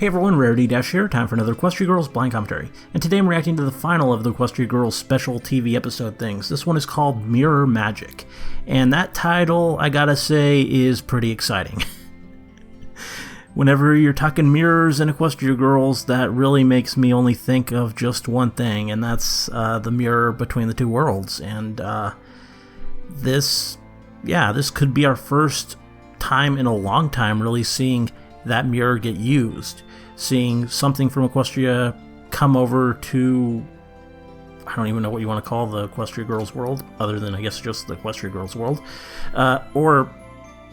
Hey everyone, Rarity Dash here, time for another Equestria Girls blind commentary. And today I'm reacting to the final of the Equestria Girls special TV episode things. This one is called Mirror Magic. And that title, I gotta say, is pretty exciting. Whenever you're talking mirrors and Equestria Girls, that really makes me only think of just one thing, and that's the mirror between the two worlds. And this could be our first time in a long time really seeing that mirror get used. Seeing something from Equestria come over to, I don't even know what you want to call the Equestria Girls world, other than I guess just the Equestria Girls world, or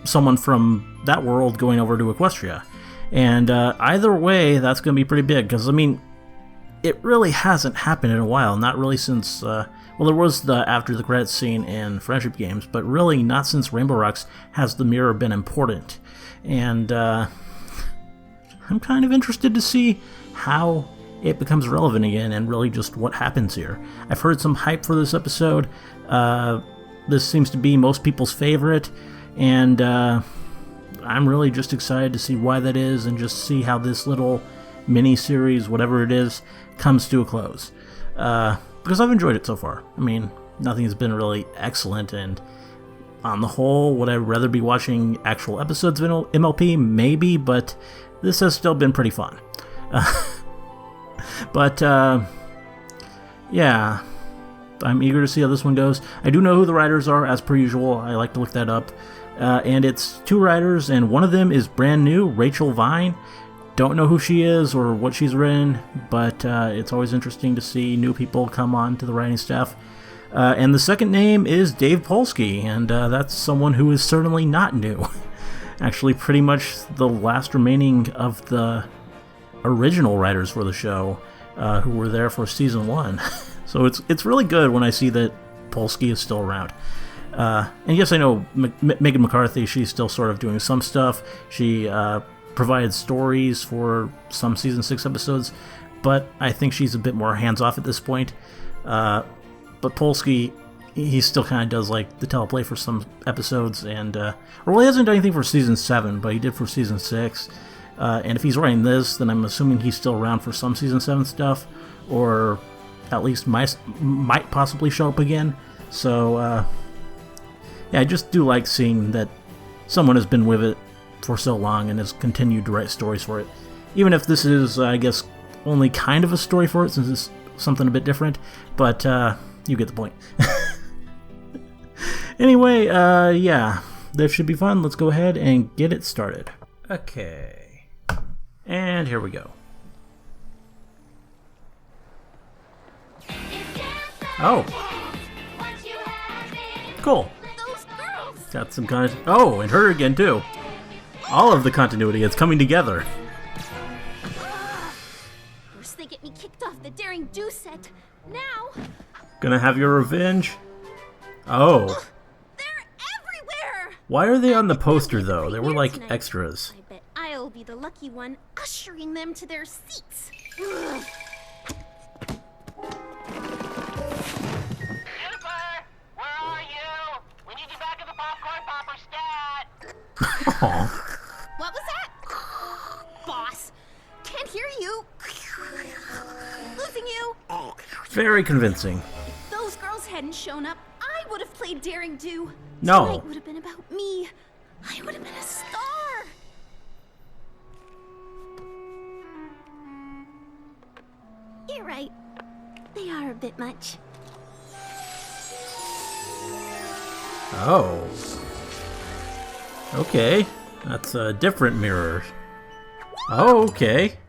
someone from that world going over to Equestria. And either way, that's going to be pretty big, because, I mean, it really hasn't happened in a while, not really since, well, there was the after the credits scene in Friendship Games, but really not since Rainbow Rocks has the mirror been important. And I'm kind of interested to see how it becomes relevant again and really just what happens here. I've heard some hype for this episode. This seems to be most people's favorite, and I'm really just excited to see why that is and just see how this little mini-series, whatever it is, comes to a close. Because I've enjoyed it so far. I mean, nothing has been really excellent, and on the whole, would I rather be watching actual episodes of MLP? Maybe, but this has still been pretty fun. But, yeah, I'm eager to see how this one goes. I do know who the writers are, as per usual. I like to look that up. And it's two writers, and one of them is brand new, Rachel Vine. Don't know who she is or what she's written, but it's always interesting to see new people come on to the writing staff. And the second name is Dave Polsky, and that's someone who is certainly not new. Actually, pretty much the last remaining of the original writers for the show who were there for season 1. So it's really good when I see that Polsky is still around. And yes, I know Megan McCarthy, she's still sort of doing some stuff. She provided stories for some season 6 episodes, but I think she's a bit more hands-off at this point. But Polsky, he still kind of does like the teleplay for some episodes, and well, he hasn't done anything for season 7, but he did for season 6. And if he's writing this, then I'm assuming he's still around for some season 7 stuff, or at least might possibly show up again. So yeah, I just do like seeing that someone has been with it for so long and has continued to write stories for it. Even if this is, I guess, only kind of a story for it, since it's something a bit different, but you get the point. Anyway, yeah, this should be fun. Let's go ahead and get it started. Okay, and here we go. Oh, cool. Got some kind of... Oh, and her again, too. All of the continuity is coming together. First they get me kicked off the Daring Do set. Now... Gonna have your revenge? Oh. They're everywhere! Why are they on the poster, though? They were like extras. I bet I'll be the lucky one ushering them to their seats. Aww. What was that? Boss, can't hear you. Losing you. Very convincing. If those girls hadn't shown up, I would have played Daring Do. No. Tonight would have been about me. I would have been a star. You're right. They are a bit much. Oh. Okay. That's a different mirror. Oh, okay.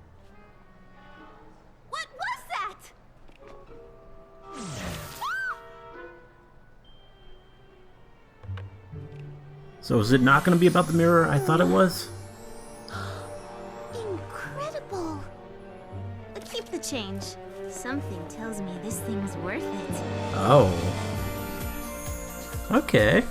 What was that? So is it not going to be about the mirror I thought it was? Incredible. But keep the change. Something tells me this thing's worth it. Oh. Okay.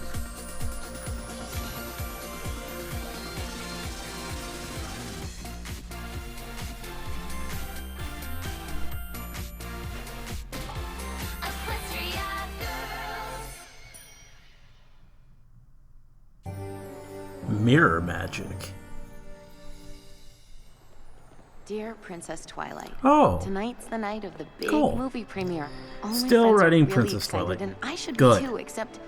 Mirror magic. Dear Princess Twilight. Oh. Tonight's the night of the big Cool. movie premiere. All my Still friends are writing really Princess excited, Twilight. and I should Good. be too, except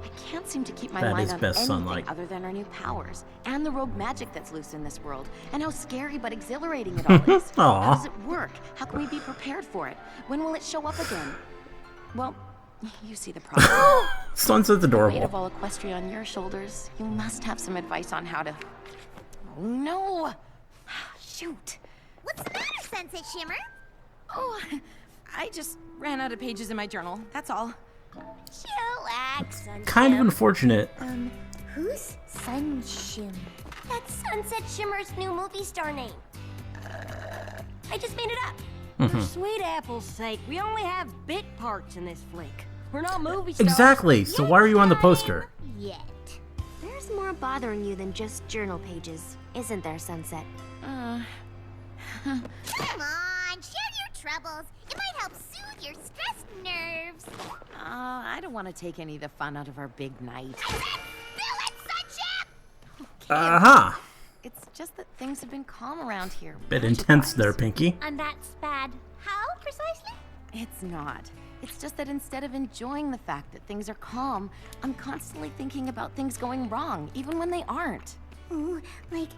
I can't seem to keep my That mind is on best anything Sunlight. other than our new powers and the rogue magic that's loose in this world, and how scary but exhilarating it all is. Aw. How does it work? How can we be prepared for it? When will it show up again? Well, you see the problem. Sunset's Weight adorable. of all Equestria on your shoulders. You must have some advice on how to. Oh no! Shoot! What's the matter, Sunset Shimmer? Oh, I just ran out of pages in my journal. That's all. Chillax, Sunshim. Kind of unfortunate. Who's Sunshim? That's Sunset Shimmer's new movie star name. I just made it up. For sweet apple's sake, we only have bit parts in this flick. We're not movie stars. Exactly. So why are you on the poster? Yet. There's more bothering you than just journal pages, isn't there, Sunset? Come on, share your troubles. It might help soothe your stressed nerves. I don't want to take any of the fun out of our big night. I said, spill it, Sunship! Uh-huh. It's just that things have been calm around here. Bit magic-wise. intense there, Pinky. And that's bad. How precisely? It's not. It's just that instead of enjoying the fact that things are calm, I'm constantly thinking about things going wrong, even when they aren't. Ooh, like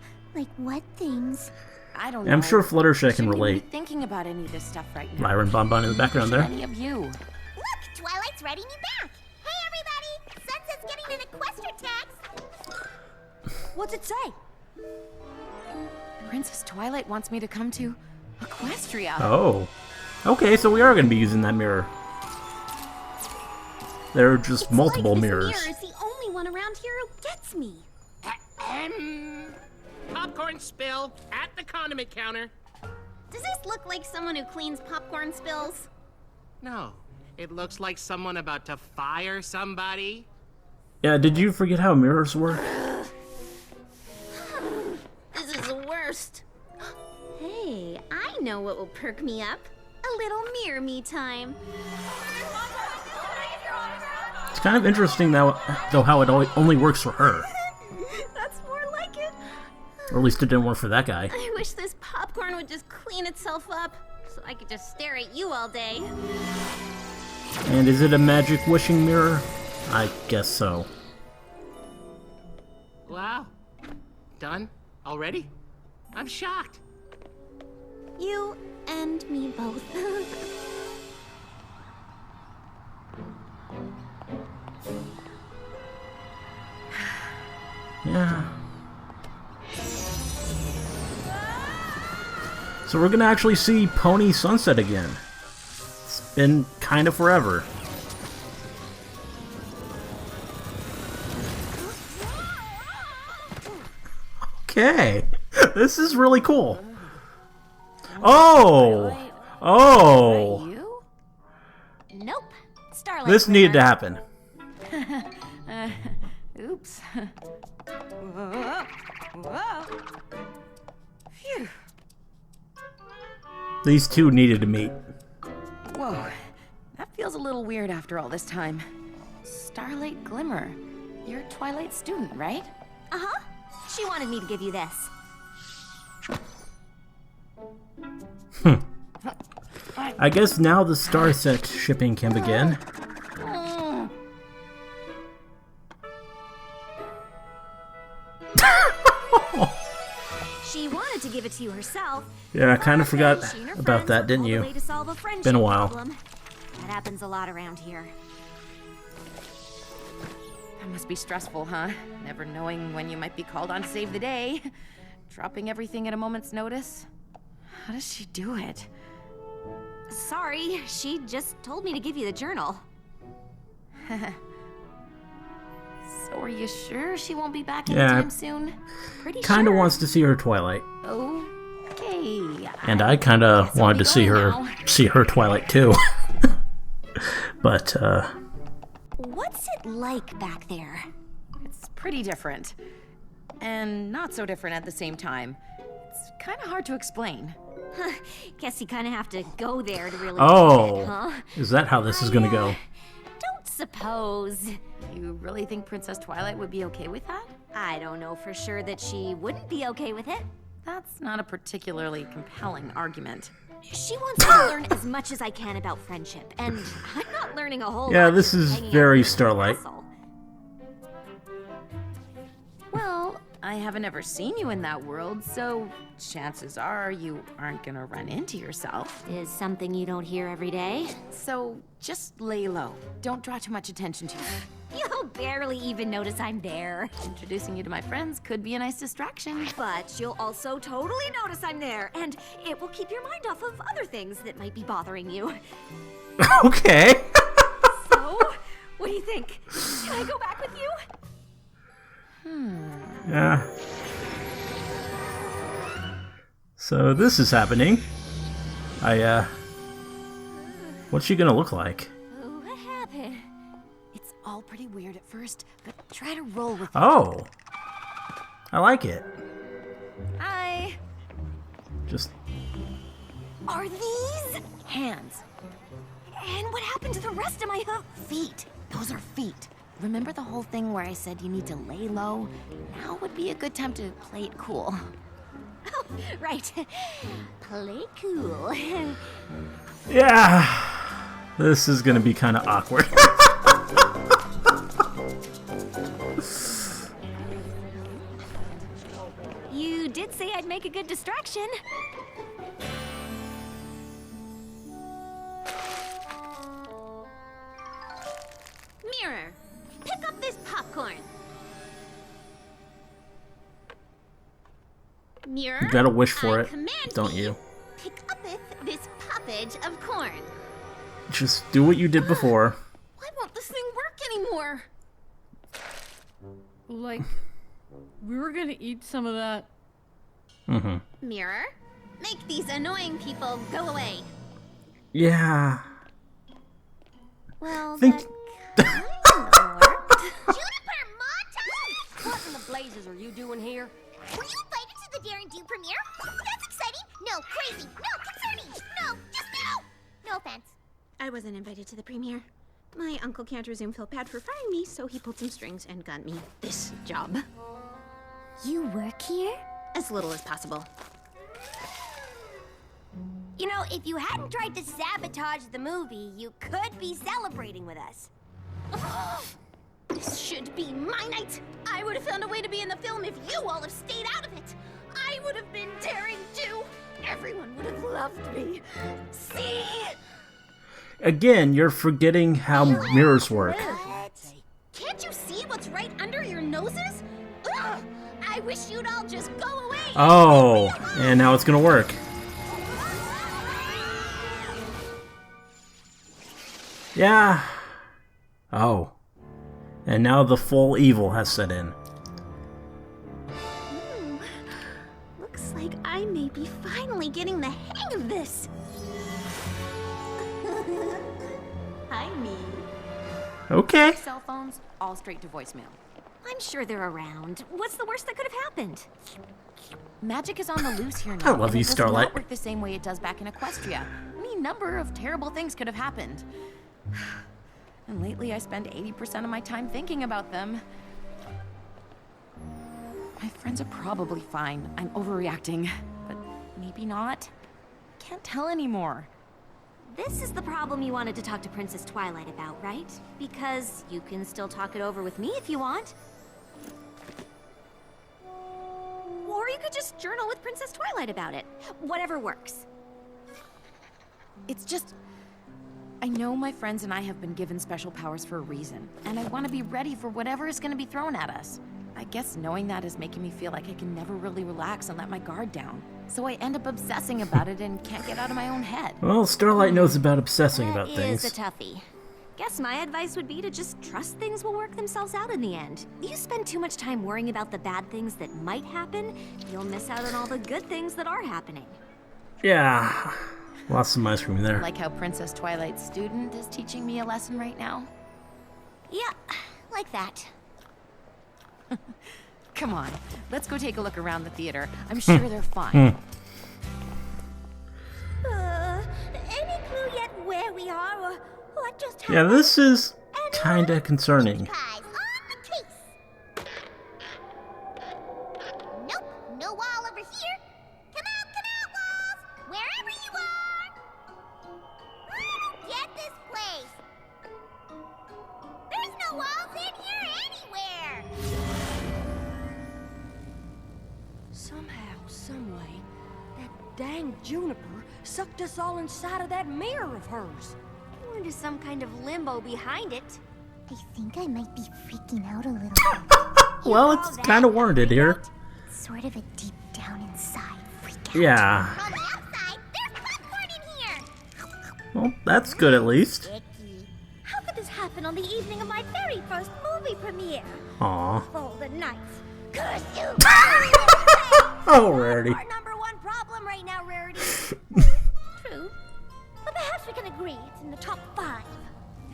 what things? I don't know. I'm sure Fluttershy can Shouldn't even relate. be thinking about any of this stuff right now. Lyra Bonbon in the background there. Any of you? Look, Twilight's writing me back. Hey, everybody! Sunset's getting an Equestria text. What's it say? Princess Twilight wants me to come to Equestria. Oh. Okay, so we are going to be using that mirror. There are just multiple like mirrors. This mirror is the only one around here who gets me. Popcorn spill at the condiment counter. Does this look like someone who cleans popcorn spills? No, it looks like someone about to fire somebody. Yeah, did you forget how mirrors work? This is the worst. Hey, I know what will perk me up. A little mirror me time. It's kind of interesting, though how it only works for her. That's more like it. Or at least it didn't work for that guy. I wish this popcorn would just clean itself up, so I could just stare at you all day. And is it a magic wishing mirror? I guess so. Wow. Done? Already? I'm shocked. You and me both. Yeah. So we're gonna actually see Pony Sunset again. It's been kind of forever. Okay. This is really cool. Oh! Oh! You? Nope. Starlight. This needed to happen. Oops. Phew. These two needed to meet. Whoa. That feels a little weird after all this time. Starlight Glimmer. You're a Twilight student, right? Uh-huh. She wanted me to give you this. I guess now the Star Set shipping can begin. She wanted to give it to you herself. Yeah, I kind of forgot She and her about friends that, were didn't pulled you? away to solve a friendship Been a while. problem. That happens a lot around here. That must be stressful, huh? Never knowing when you might be called on to save the day. Dropping everything at a moment's notice. How does she do it? Sorry, she just told me to give you the journal. So are you sure she won't be back Yeah. anytime soon? Pretty Kind of sure. wants to see her Twilight. Okay. And I kind of guess I'll wanted be to see going her now. see her Twilight too. But What's it like back there? It's pretty different. And not so different at the same time. It's kind of hard to explain. Guess you kind of have to go there to really oh, get it, huh? is that how this is gonna go? Don't suppose. You really think Princess Twilight would be okay with that? I don't know for sure that she wouldn't be okay with it. That's not a particularly compelling argument. She wants me to learn as much as I can about friendship, and I'm not learning a whole Yeah, lot. this just is hanging out very in the Starlight. castle. Well, I haven't ever seen you in that world, so chances are you aren't gonna run into yourself. Is something you don't hear every day. So just lay low. Don't draw too much attention to it. You'll barely even notice I'm there. Introducing you to my friends could be a nice distraction. But you'll also totally notice I'm there, and it will keep your mind off of other things that might be bothering you. Okay. So, what do you think? Can I go back with you? Yeah. So this is happening. What's she gonna look like? What happened? It's all pretty weird at first, but try to roll with it. Oh. I like it. Hi. Just Are these? Hands. And what happened to the rest of my hoof? Feet. Those are feet. Remember the whole thing where I said you need to lay low? Now would be a good time to play it cool. Oh, right. Play cool. yeah. This is gonna be kind of awkward. You did say I'd make a good distraction. Mirror, pick up this popcorn. Mirror, You gotta wish for I it, command don't thee, you? Pick up this poppage of corn. Just do what you did before. Why won't this thing work anymore? Like, we were gonna eat some of that. Mirror, make these annoying people go away. Yeah. Well, Think- that kinda worked. Juniper Montage! What in the blazes are you doing here? Were you invited to the Daring Do premiere? That's exciting! No, crazy! No, concerning! No, just no! No offense. I wasn't invited to the premiere. My uncle can't resume felt bad for firing me, so he pulled some strings and got me this job. You work here? As little as possible. You know, if you hadn't tried to sabotage the movie, you could be celebrating with us. This should be my night! I would have found a way to be in the film if you all have stayed out of it! I would have been daring too! Everyone would have loved me! See? Again, you're forgetting how mirrors work. Can't you see what's right under your noses? Ugh! I wish you'd all just go away! Oh, and now it's gonna work. Yeah. Oh. And now the full evil has set in. Looks like I may be finally getting the hang of this. Hi, me. Okay. Cell phones, all straight to voicemail. I'm sure they're around. What's the worst that could have happened? Magic is on the loose here now. I love and you, it does Starlight. not work the same way it does back in Equestria. Any number of terrible things could have happened. And lately I spend 80% of my time thinking about them. My friends are probably fine. I'm overreacting, but maybe not. Can't tell anymore. This is the problem you wanted to talk to Princess Twilight about, right? Because you can still talk it over with me if you want. Or you could just journal with Princess Twilight about it. Whatever works. It's just... I know my friends and I have been given special powers for a reason, and I want to be ready for whatever is going to be thrown at us. I guess knowing that is making me feel like I can never really relax and let my guard down. So I end up obsessing about it and can't get out of my own head. Well, Starlight knows about obsessing about That things. is a toughie. Guess my advice would be to just trust things will work themselves out in the end. You spend too much time worrying about the bad things that might happen, you'll miss out on all the good things that are happening. Yeah. Lost some ice cream there. Like how Princess Twilight's student is teaching me a lesson right now. Yeah, like that. Come on, let's go take a look around the theater. I'm sure they're fine. Any clue yet where we are or what just happened? Yeah, this is kinda concerning. Guys, on the case. Nope, no wall over here. no walls in here anywhere! Somehow, someway, that dang Juniper sucked us all inside of that mirror of hers. Or into some kind of limbo behind it. I think I might be freaking out a little bit. Well, it's kind of warranted here. Sort of a deep down inside freak out. Yeah. On the outside, there's popcorn in here! Well, that's good at least. Icky. How could this happen on the evening of my very first movie premiere? Aw. Oh, the nights. Curse you! Oh, Rarity. Our number one problem right now, Rarity. True. But perhaps we can agree it's in the top 5.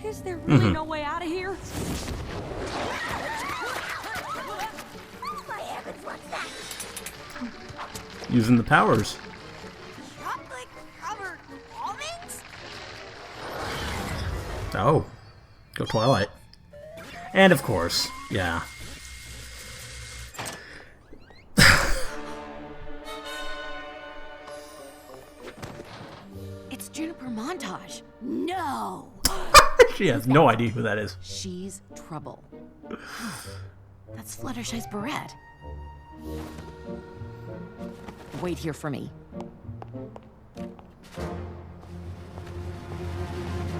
Is there really no way out of here? Oh, my heavens, what's that? Using the powers. Chocolate covered almonds? Oh. Go Twilight. And of course, yeah. It's Juniper Montage. No! She has no idea who that is. She's trouble. That's Fluttershy's barrette. Wait here for me.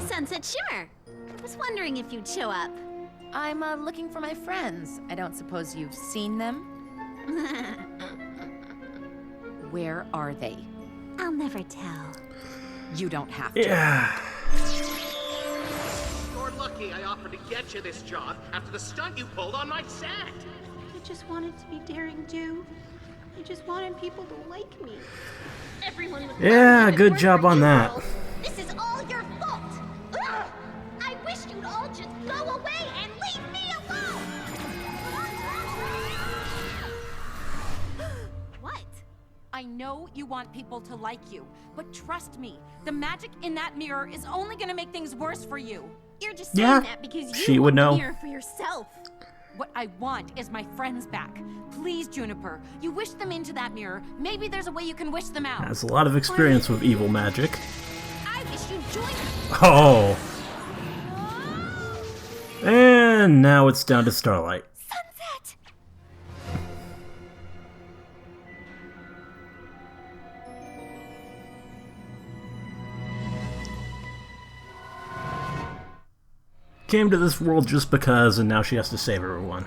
Sunset Shimmer! I was wondering if you'd show up. I'm looking for my friends. I don't suppose you've seen them? Where are they? I'll never tell. You don't have to. Yeah. You're lucky I offered to get you this job after the stunt you pulled on my set. I just wanted to be daring do. I just wanted people to like me. Everyone would Yeah, love me good and job work on for you that. girls. This is all your fault! Ugh! I wish you'd all just go away and leave me alone! What? I know you want people to like you, but trust me, the magic in that mirror is only gonna make things worse for you. You're just saying Yeah, that because you she would want know. the mirror for yourself. What I want is my friends back. Please, Juniper, you wish them into that mirror. Maybe there's a way you can wish them out. Has a lot of experience with evil magic. I wish you'd join us. Oh. And now it's down to Starlight. Sunset! Came to this world just because, and now she has to save everyone.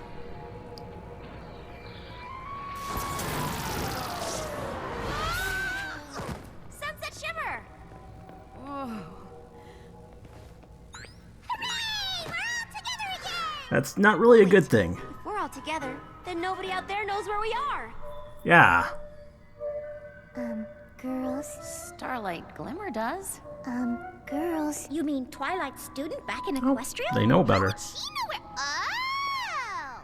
Sunset Shimmer! Hooray! We're all together again! That's not really a good thing. If we're all together, then nobody out there knows where we are. Yeah. Girls? Starlight Glimmer does. Girls. You mean Twilight student back in Equestria? They know about her. She knew where. Oh!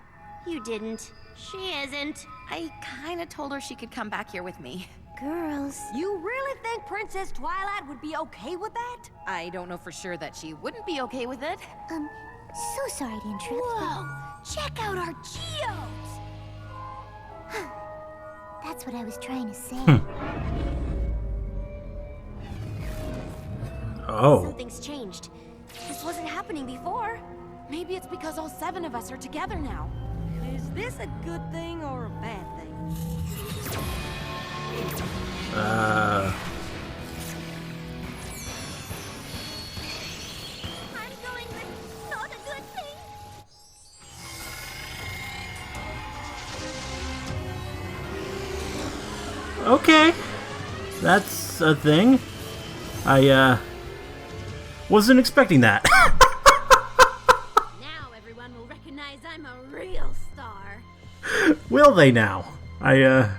You didn't. She isn't. I kinda told her she could come back here with me. Girls. You really think Princess Twilight would be okay with that? I don't know for sure that she wouldn't be okay with it. So sorry to interrupt. Whoa! Check out our geodes! That's what I was trying to say. Oh. Something's changed. This wasn't happening before. Maybe it's because all 7 of us are together now. Is this a good thing or a bad thing? I'm going with not a good thing. Okay. That's a thing. I, wasn't expecting that. Now everyone will recognize I'm a real star. Will they now? Yeah.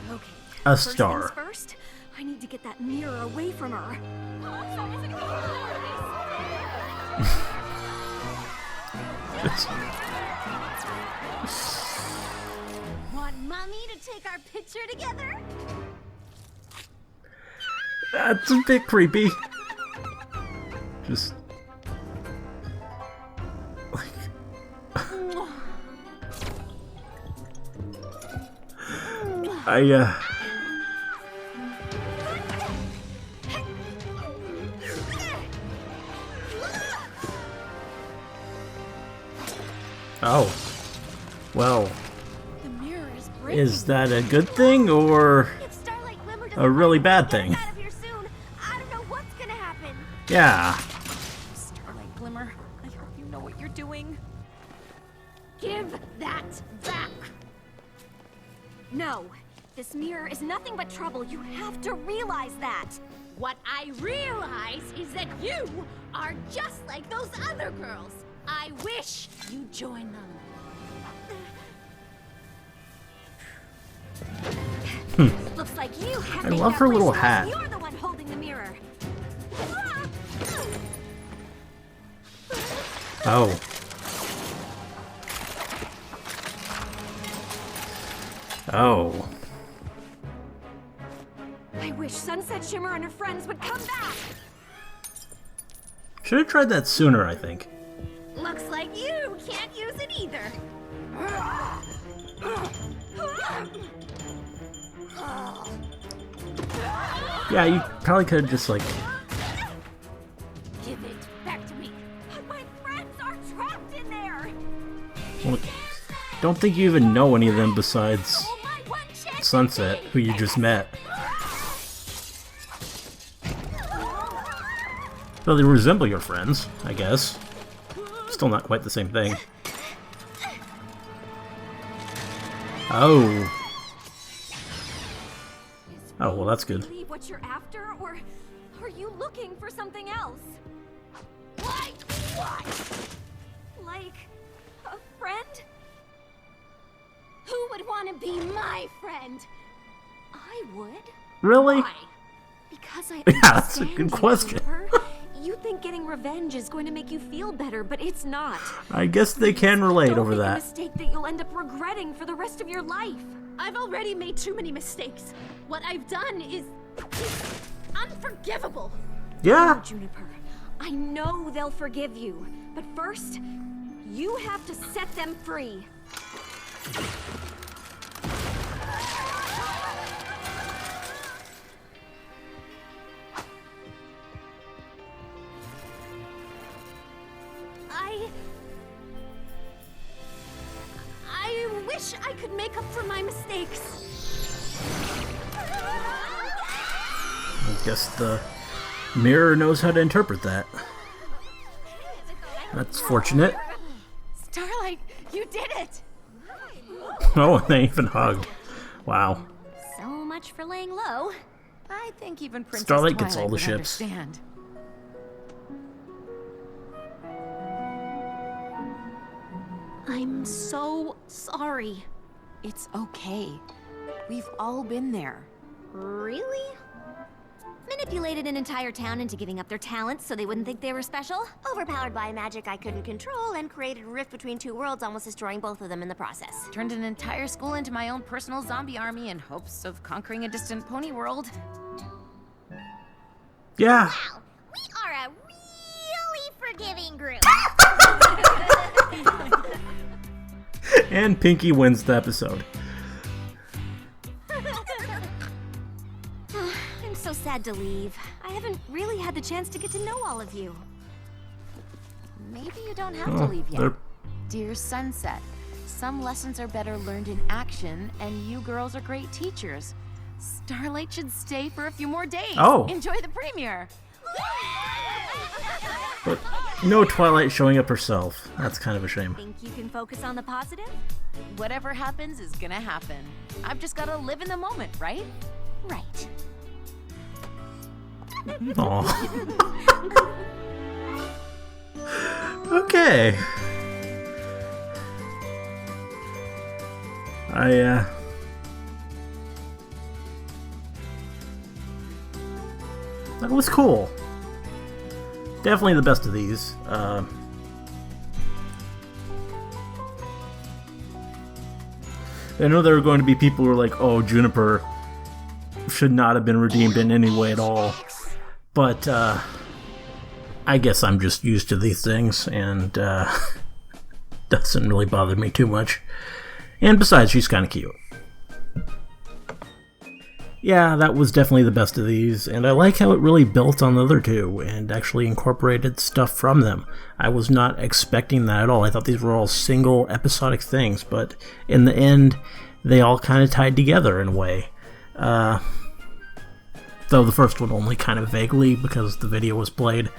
Okay. A First star. things first, I need to get that mirror away from her. Want mommy to take our picture together? That's a bit creepy. Just like Oh. Well, The mirror is breaking. is that a good thing or If Starlight Glimmer doesn't a really bad get thing? us out of here soon, I don't know what's gonna happen. Yeah. Starlight Glimmer, I hope you know what you're doing. Give that back! No, this mirror is nothing but trouble. You have to realize that. What I realize is that you are just like those other girls. I wish you join them. Looks like you have I made love that her little bracelet. hat. You're the one holding the mirror. Oh. Oh. I wish Sunset Shimmer and her friends would come back. Should have tried that sooner, I think. Looks like you can't use it either. Yeah, you probably could have just, like... Give it back to me. My friends are trapped in there. Well, don't think you even know any of them besides Oh, my one chance. Sunset, who you just met. Well, they resemble your friends, I guess. Still not quite the same thing. Oh. Oh, well, that's good. Believe what you're after, or are you looking for something else? Like what? Like a friend? Who would want to be my friend? I would. Really? Why? Because I Yeah, that's a understand good you, question. Juniper. You think getting revenge is going to make you feel better, but it's not. I guess they can relate Don't over make a that. mistake that you'll end up regretting for the rest of your life. I've already made too many mistakes. What I've done is unforgivable. Yeah. Juniper, I know they'll forgive you, but first, you have to set them free. I wish I could make up for my mistakes. I guess the mirror knows how to interpret that. That's fortunate. Starlight, you did it! Oh, and they even hugged. Wow. So much for laying low. I think even Princess Starlight gets Twilight all the would ships. Understand. I'm so sorry. It's okay. We've all been there. Really? Manipulated an entire town into giving up their talents so they wouldn't think they were special. Overpowered by magic I couldn't control and created a rift between two worlds, almost destroying both of them in the process. Turned an entire school into my own personal zombie army in hopes of conquering a distant pony world. Yeah. Wow, we are a really forgiving group. And Pinky wins the episode. I'm so sad to leave. I haven't really had the chance to get to know all of you. Maybe you don't have Oh, to leave yet. they're- Dear Sunset, some lessons are better learned in action, and you girls are great teachers. Starlight should stay for a few more days. Oh. Enjoy the premiere. But no Twilight showing up herself. That's kind of a shame. Think you can focus on the positive? Whatever happens is gonna happen. I've just gotta live in the moment, right? Right. Aw. Okay. That was cool. Definitely the best of these. I know there are going to be people who are like, oh, Juniper should not have been redeemed in any way at all. But, I guess I'm just used to these things, and, doesn't really bother me too much. And besides, she's kind of cute. yeah, that was definitely the best of these, and I like how it really built on the other two and actually incorporated stuff from them. I was not expecting that at all. I thought these were all single episodic things, but in the end, they all kind of tied together in a way. Though the first one only kind of vaguely because the video was played.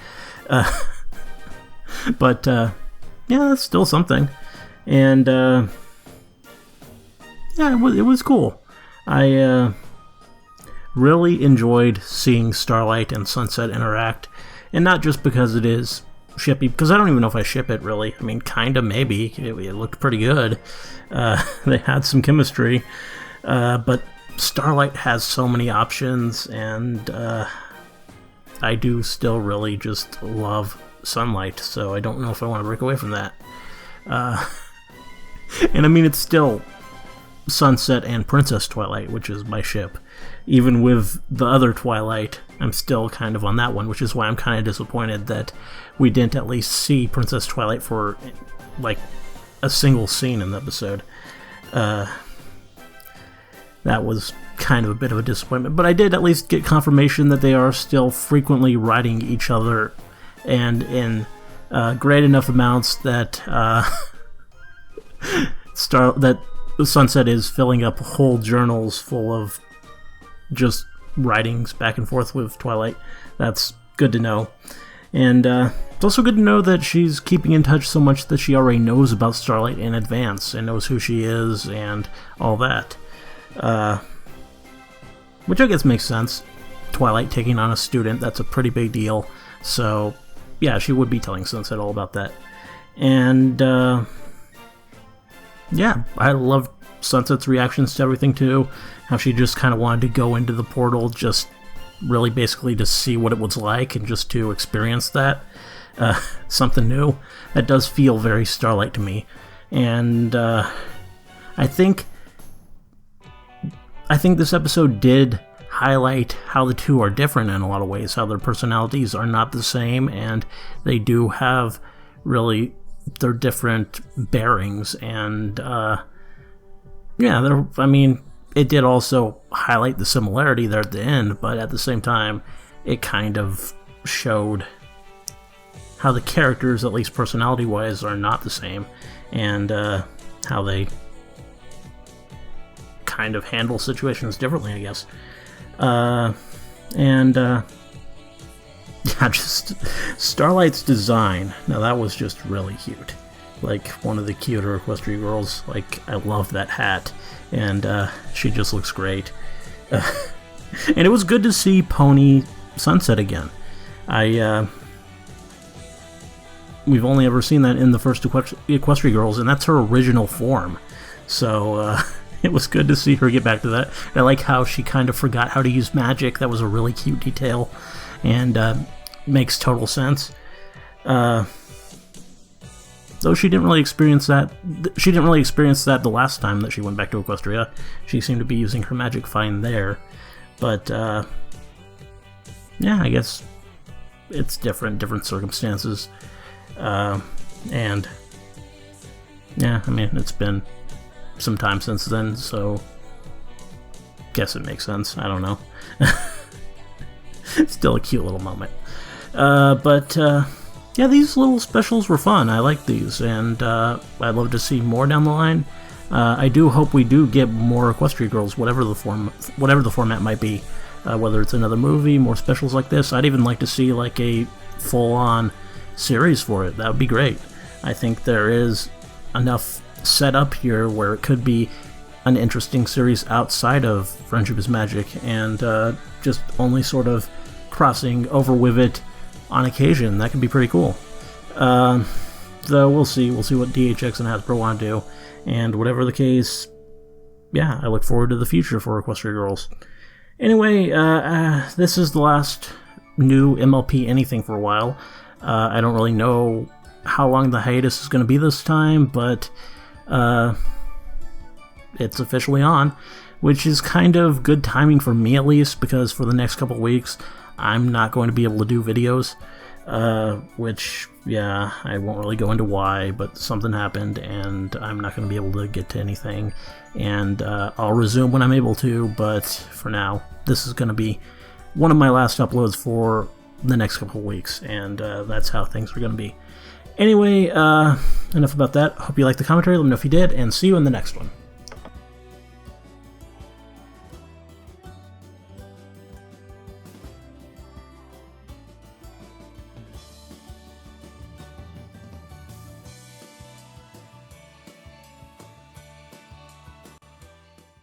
But, yeah, that's still something. And, yeah, it was cool. I really enjoyed seeing Starlight and Sunset interact, and not just because it is shippy, because I don't even know if I ship it, really. I mean, kinda, maybe. It looked pretty good. They had some chemistry, but Starlight has so many options, and I do still really just love Sunlight, so I don't know if I want to break away from that. And I mean, it's still Sunset and Princess Twilight, which is my ship. Even with the other Twilight, I'm still kind of on that one, which is why I'm kind of disappointed that we didn't at least see Princess Twilight for, like, a single scene in the episode. That was kind of a bit of a disappointment, but I did at least get confirmation that they are still frequently riding each other, and in great enough amounts that that Sunset is filling up whole journals full of just writings back and forth with Twilight. That's good to know. And it's also good to know that she's keeping in touch so much that she already knows about Starlight in advance and knows who she is and all that. Which I guess makes sense. Twilight taking on a student, that's a pretty big deal. So, yeah, she would be telling Sunset all about that. And, yeah, I loved Sunset's reactions to everything, too. How she just kind of wanted to go into the portal, just really basically to see what it was like and just to experience that. Something new. That does feel very Starlight to me. And, I think this episode did highlight how the two are different in a lot of ways, how their personalities are not the same, and they do have really their different bearings, and yeah, I mean, it did also highlight the similarity there at the end, but at the same time, it kind of showed how the characters, at least personality-wise, are not the same, and how they kind of handle situations differently, I guess. Yeah, just Starlight's design. Now that was just really cute. Like one of the cuter Equestria Girls. Like, I love that hat, and she just looks great. And it was good to see Pony Sunset again. We've only ever seen that in the first Equestria Girls, and that's her original form. So, it was good to see her get back to that. I like how she kind of forgot how to use magic. That was a really cute detail, and makes total sense. Though she didn't really experience that. She didn't really experience that the last time that she went back to Equestria. She seemed to be using her magic fine there, but yeah, I guess it's different circumstances, and yeah, I mean, it's been some time since then, so guess it makes sense. I don't know. Still a cute little moment. But yeah, these little specials were fun. I like these, and I'd love to see more down the line. I do hope we do get more Equestria Girls, whatever the format might be. Whether it's another movie, more specials like this. I'd even like to see like a full-on series for it. That would be great. I think there is enough set up here where it could be an interesting series outside of Friendship is Magic, and just only sort of crossing over with it on occasion. That could be pretty cool. Though we'll see what DHX and Hasbro want to do, and whatever the case, yeah, I look forward to the future for Equestria Girls. Anyway, this is the last new MLP anything for a while. I don't really know how long the hiatus is going to be this time, but it's officially on, which is kind of good timing for me at least, because for the next couple weeks I'm not going to be able to do videos. which, yeah, I won't really go into why, but something happened, and I'm not going to be able to get to anything, and I'll resume when I'm able to, but for now, this is going to be one of my last uploads for the next couple of weeks, and that's how things are going to be. Anyway, enough about that. Hope you liked the commentary. Let me know if you did, and see you in the next one.